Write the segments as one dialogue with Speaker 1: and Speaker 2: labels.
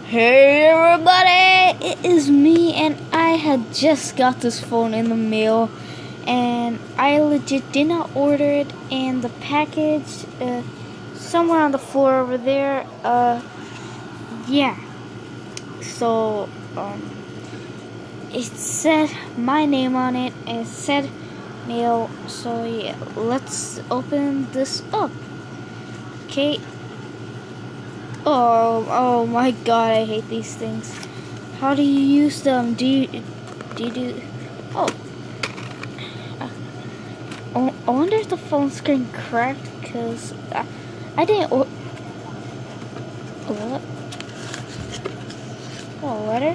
Speaker 1: Hey everybody, it is me, and I had just got this phone in the mail, and I legit did not order it, and the package, somewhere on the floor over there, yeah, so, it said my name on it, and it said mail, so yeah, let's open this up, okay. Oh my god, I hate these things. How do you use them? Do you oh. I wonder if the phone screen cracked, because I didn't what? Oh, letter?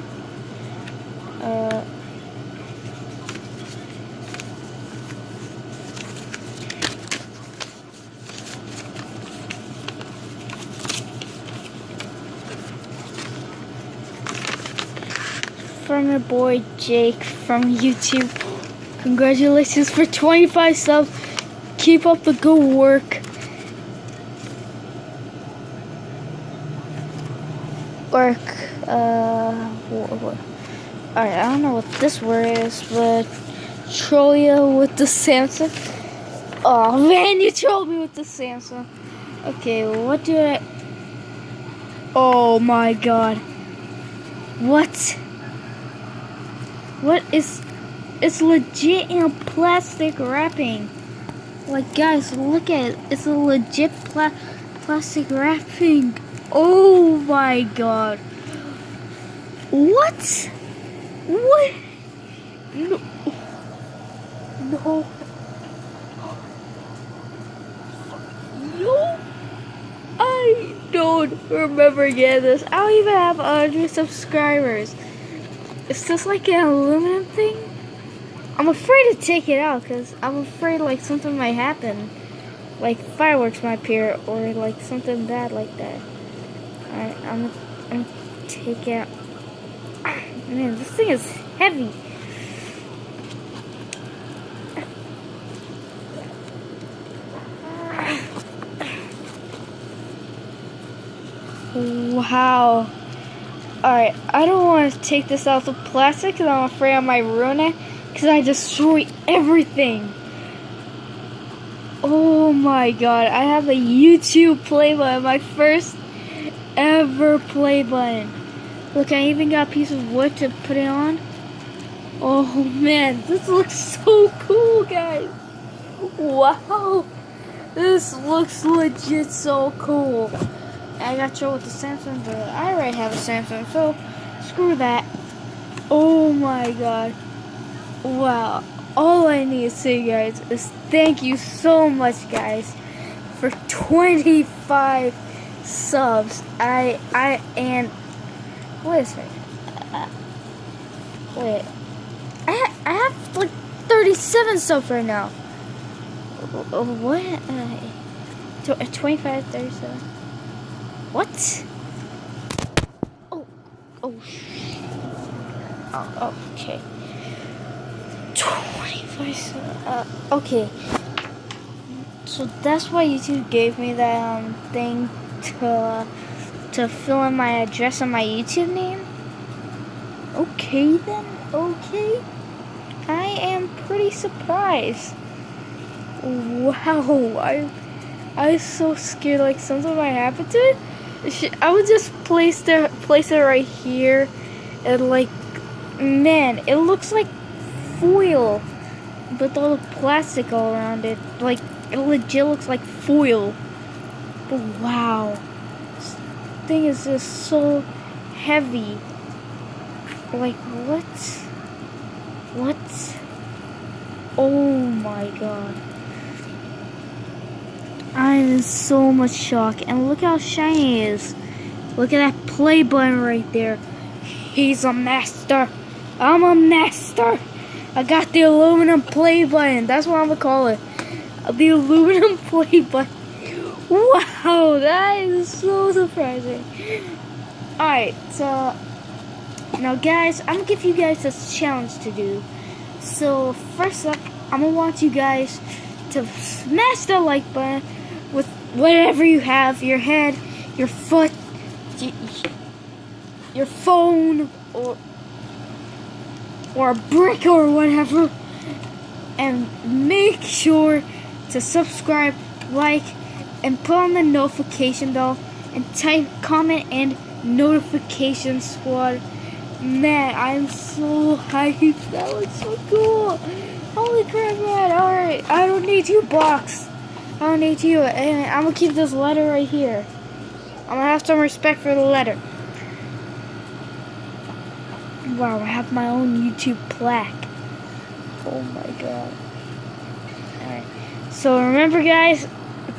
Speaker 1: From your boy Jake from YouTube. Congratulations for 25 subs. Keep up the good work. Alright, I don't know what this word is, but troll you with the Samsung. Oh man, you trolled me with the Samsung. Okay, what do I... Oh my god. What? What is... It's legit in a plastic wrapping. Like, guys, look at it. It's a legit plastic wrapping. Oh my god. What? What? No. No. No. I don't remember getting this. I don't even have 100 subscribers. Is this like an aluminum thing? I'm afraid to take it out because I'm afraid like something might happen. Like fireworks might appear or like something bad like that. Alright, I'm gonna take it out. Man, this thing is heavy. Wow. Alright, I don't want to take this out of the plastic because I'm afraid I might ruin it because I destroy everything. Oh my god, I have a YouTube play button, my first ever play button. Look, I even got a piece of wood to put it on. Oh man, this looks so cool, guys. Wow, this looks legit so cool. I got trouble with the Samsung, but I already have a Samsung, so screw that. Oh my god. Wow. All I need to say, guys, is thank you so much, guys, for 25 subs. And wait a second. Wait. I have like 37 subs right now. What? 25, 37. What? Oh, okay. 25. Okay. So that's why YouTube gave me that thing to fill in my address and my YouTube name. Okay then. Okay. I am pretty surprised. Wow. I was so scared like something might happen to it. I would just place it right here, and like, man, it looks like foil with all the plastic all around it. Like, it legit looks like foil. But wow, this thing is just so heavy. Like, what? What? Oh my god. I'm in so much shock, and look how shiny it is. Look at that play button right there. He's a master. I'm a master. I got the aluminum play button. That's what I'm gonna call it. The aluminum play button. Wow, that is so surprising. Alright, so now guys, I'm gonna give you guys this challenge to do. So first up, I'm gonna want you guys to smash the like button with whatever you have, your head, your foot, your phone or a brick or whatever, and make sure to subscribe, like, and put on the notification bell, and type comment and notification squad. Man, I'm so hyped. That was so cool. Holy crap, man. Alright, I don't need you, blocks. I don't need you. And I'm gonna keep this letter right here. I'm gonna have some respect for the letter. Wow, I have my own YouTube plaque. Oh my god. Alright. So remember, guys,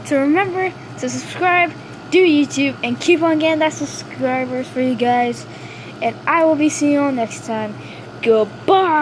Speaker 1: to subscribe, do YouTube, and keep on getting that subscribers for you guys. And I will be seeing you all next time. Goodbye.